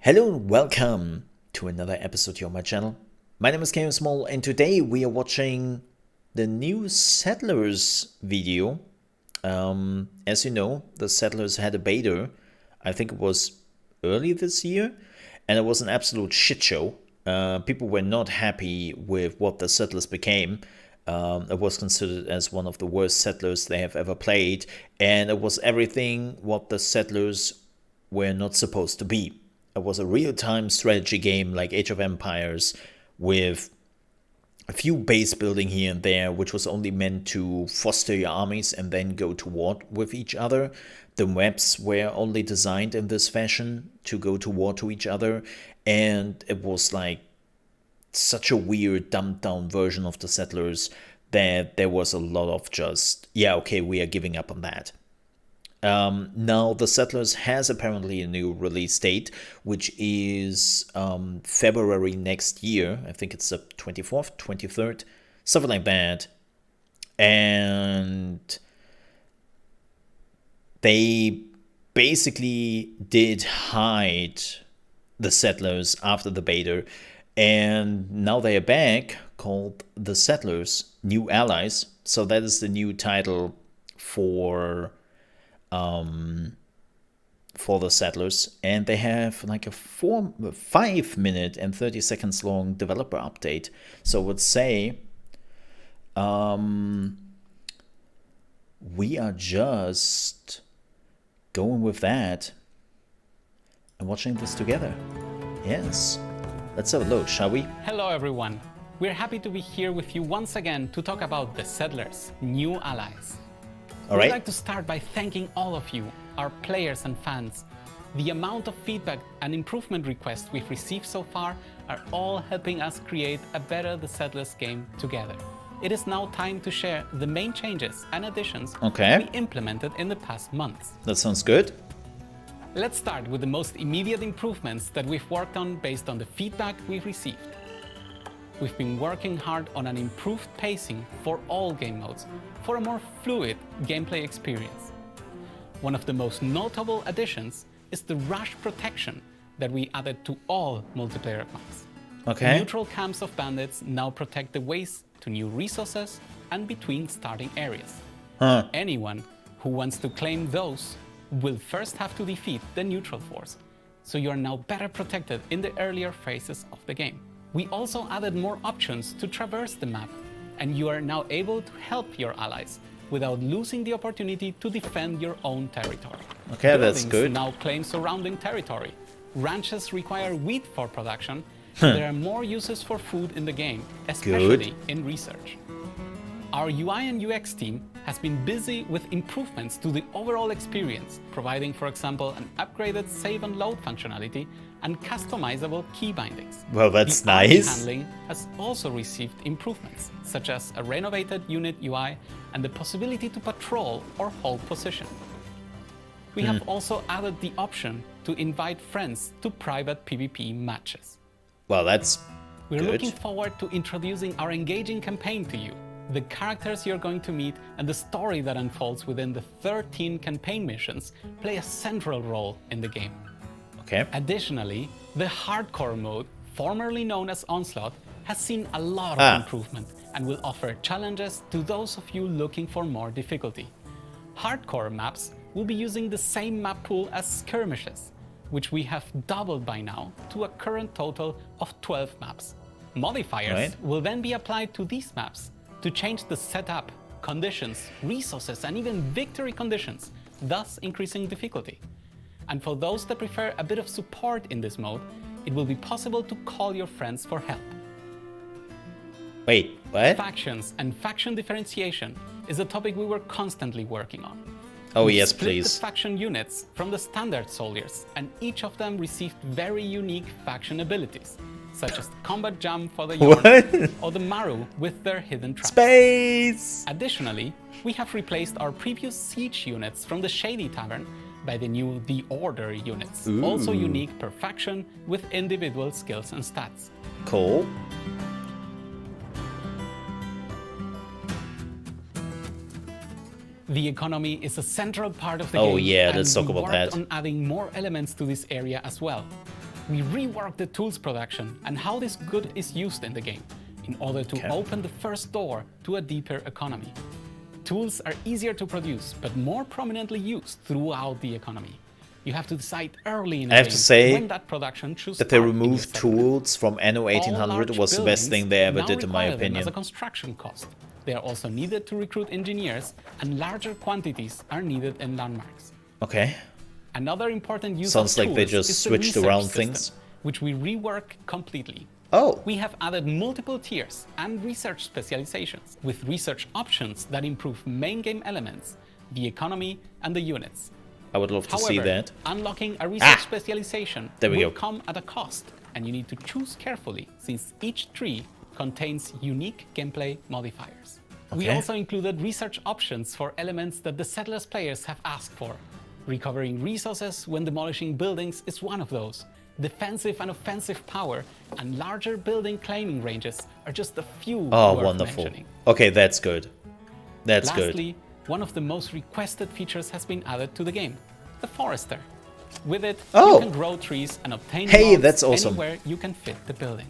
Hello and welcome to another episode here on my channel. My name is ChaosMole and today we are watching the new Settlers video. As you know, the Settlers had a beta, I think it was early this year, and it was an absolute shit show. People were not happy with what the Settlers became. It was considered as one of the worst Settlers they have ever played, and it was everything what the Settlers were not supposed to be. It was a real-time strategy game like Age of Empires with a few base building here and there, which was only meant to foster your armies and then go to war with each other. The maps were only designed in this fashion to go to war to each other, and it was like such a weird, dumbed-down version of the Settlers that there was a lot of just, yeah, okay, we are giving up on that. Now, the Settlers has apparently a new release date, which is February next year. I think it's the 24th, 23rd, something like that. And they basically did hide the Settlers after the beta. And now they are back, called The Settlers, New Allies. So that is the new title for the Settlers, and they have like a 5 minute and 30 seconds long developer update. So I would say we are just going with that and watching this together. Yes, let's have a look, shall we? Hello everyone, we're happy to be here with you once again to talk about the Settlers, New Allies. All right. We'd like to start by thanking all of you, our players and fans. The amount of feedback and improvement requests we've received so far are all helping us create a better The Settlers game together. It is now time to share the main changes and additions we implemented in the past months. That sounds good. Let's start with the most immediate improvements that we've worked on based on the feedback we've received. We've been working hard on an improved pacing for all game modes, for a more fluid gameplay experience. One of the most notable additions is the rush protection that we added to all multiplayer maps. Neutral camps of bandits now protect the ways to new resources and between starting areas. Anyone who wants to claim those will first have to defeat the neutral force, so you are now better protected in the earlier phases of the game. We also added more options to traverse the map, and you are now able to help your allies without losing the opportunity to defend your own territory. Okay, that's good. Now claim surrounding territory. Ranches require wheat for production, and there are more uses for food in the game, especially in research. Our UI and UX team has been busy with improvements to the overall experience, providing, for example, an upgraded save and load functionality and customizable key bindings. Well, that's the army nice. handling has also received improvements, such as a renovated unit UI and the possibility to patrol or hold position. We have also added the option to invite friends to private PvP matches. Well, that's We're good. looking forward to introducing our engaging campaign to you. The characters you're going to meet and the story that unfolds within the 13 campaign missions play a central role in the game. Okay. Additionally, the hardcore mode, formerly known as Onslaught, has seen a lot of improvement and will offer challenges to those of you looking for more difficulty. Hardcore maps will be using the same map pool as skirmishes, which we have doubled by now to a current total of 12 maps. Modifiers will then be applied to these maps to change the setup, conditions, resources, and even victory conditions, thus increasing difficulty. And for those that prefer a bit of support in this mode, it will be possible to call your friends for help. Wait, what? Factions and faction differentiation is a topic we were constantly working on. Oh, We yes, split please. the faction units from the standard soldiers, and each of them received very unique faction abilities, such as combat jump for the What? Yorn or the Maru with their hidden traps. Space! Additionally, we have replaced our previous siege units from the Shady Tavern by the new The Order units, also unique per faction with individual skills and stats. Cool. The economy is a central part of the Oh, game, yeah, and let's talk we about worked that. on adding more elements to this area as well. We reworked the tools production and how this good is used in the game in order to open the first door to a deeper economy. Tools are easier to produce, but more prominently used throughout the economy. You have to decide early in the game when that production should start. That they removed tools from Anno 1800 was the best thing they ever did, in my opinion. As a construction cost. They are also needed to recruit engineers, and larger quantities are needed in landmarks. Okay. Another important use Sounds of like they just switched around things, which we rework completely. Oh. We have added multiple tiers and research specializations with research options that improve main game elements, the economy, and the units. I would love to see that. Unlocking a research specialization will go. come at a cost, and you need to choose carefully since each tree contains unique gameplay modifiers. Okay. We also included research options for elements that the Settlers players have asked for. Recovering resources when demolishing buildings is one of those. Defensive and offensive power and larger building claiming ranges are just a few worth mentioning. Okay, that's good. That's good. Lastly, one of the most requested features has been added to the game, the Forester. With it, you can grow trees and obtain logs that's awesome. anywhere you can fit the building.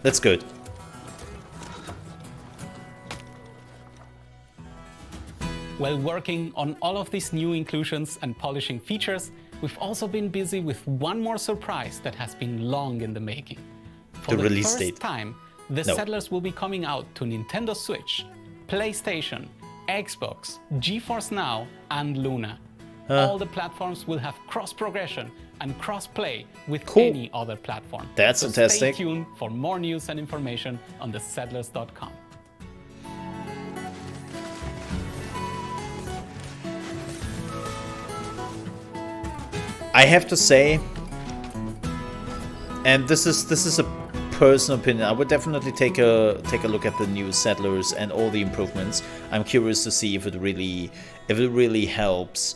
That's good. While working on all of these new inclusions and polishing features, we've also been busy with one more surprise that has been long in the making. For the first time, the Settlers will be coming out to Nintendo Switch, PlayStation, Xbox, GeForce Now, and Luna. All the platforms will have cross-progression and cross-play with any other platform. That's fantastic. Stay tuned for more news and information on thesettlers.com. I have to say, and this is a personal opinion, I would definitely take a look at the new Settlers and all the improvements. I'm curious to see if it really helps.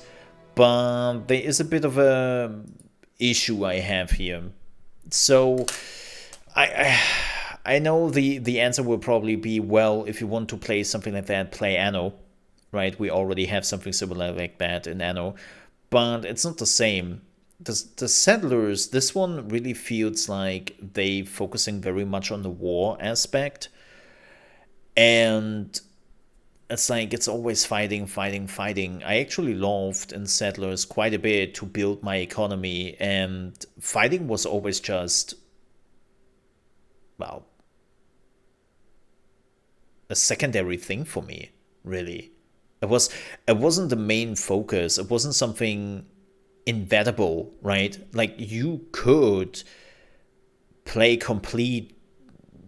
But there is a bit of a issue I have here. So I know the answer will probably be, well, if you want to play something like that, play Anno, right? We already have something similar like that in Anno, but it's not the same. The Settlers, this one really feels like they focusing very much on the war aspect, and it's like it's always fighting. I actually loved in Settlers quite a bit to build my economy, and fighting was always just, well, a secondary thing for me, really. It wasn't the main focus. It wasn't something inevitable, right? Like, you could play complete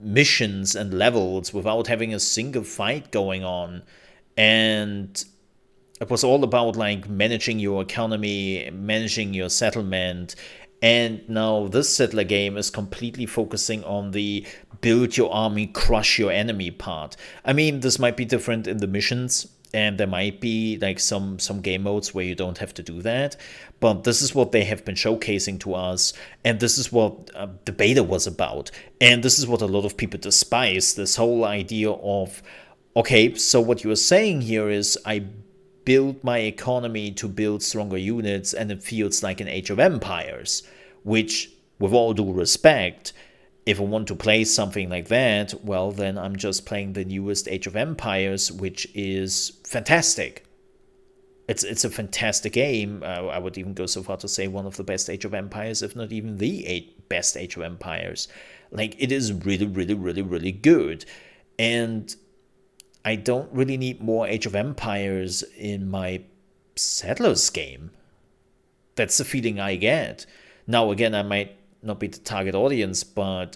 missions and levels without having a single fight going on, and it was all about like managing your economy, managing your settlement. And now this Settler game is completely focusing on the build your army, crush your enemy part. I mean, this might be different in the missions, and there might be like some game modes where you don't have to do that, but this is what they have been showcasing to us, and this is what the beta was about, and this is what a lot of people despise, this whole idea of, okay, so what you are saying here is I build my economy to build stronger units, and it feels like an Age of Empires, which, with all due respect, if I want to play something like that, well, then I'm just playing the newest Age of Empires, which is fantastic. It's a fantastic game. I would even go so far to say one of the best Age of Empires, if not even the best Age of Empires. Like, it is really, really, really, really good. And I don't really need more Age of Empires in my Settlers game. That's the feeling I get. Now, again, I might not be the target audience, but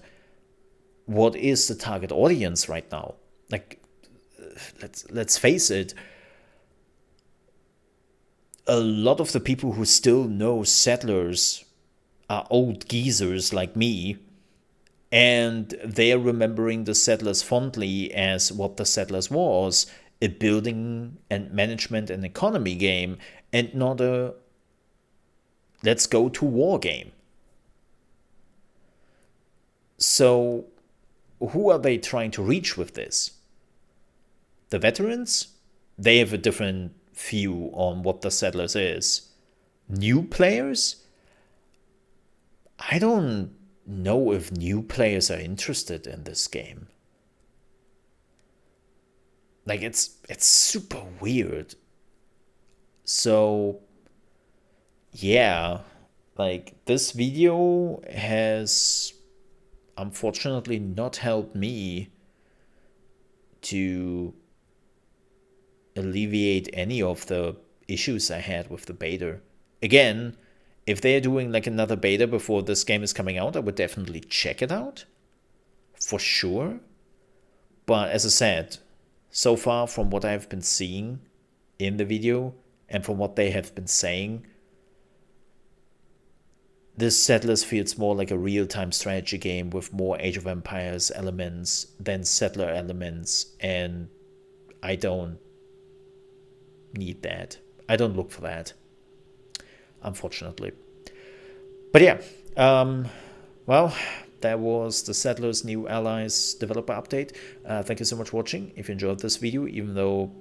what is the target audience right now? Like, let's face it, a lot of the people who still know Settlers are old geezers like me, and they're remembering the Settlers fondly as what the Settlers was, a building and management and economy game, and not a let's go to war game. So, who are they trying to reach with this? The veterans? They have a different view on what the Settlers is. New players? I don't know if new players are interested in this game. Like, it's super weird. So yeah, like, this video has unfortunately not helped me to alleviate any of the issues I had with the beta. Again, if they're doing like another beta before this game is coming out, I would definitely check it out for sure. But as I said, so far from what I've been seeing in the video and from what they have been saying, this Settlers feels more like a real-time strategy game with more Age of Empires elements than Settler elements, and I don't need that. I don't look for that, unfortunately. But yeah, well, that was the Settlers New Allies developer update. Thank you so much for watching. If you enjoyed this video, even though,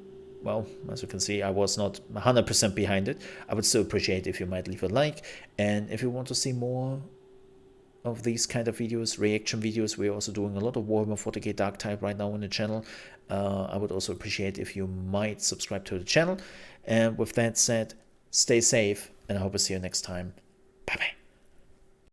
well, as you can see, I was not 100% behind it, I would still appreciate if you might leave a like. And if you want to see more of these kind of videos, reaction videos, we're also doing a lot of Warhammer 40k Dark Type right now on the channel. I would also appreciate if you might subscribe to the channel. And with that said, stay safe, and I hope to see you next time.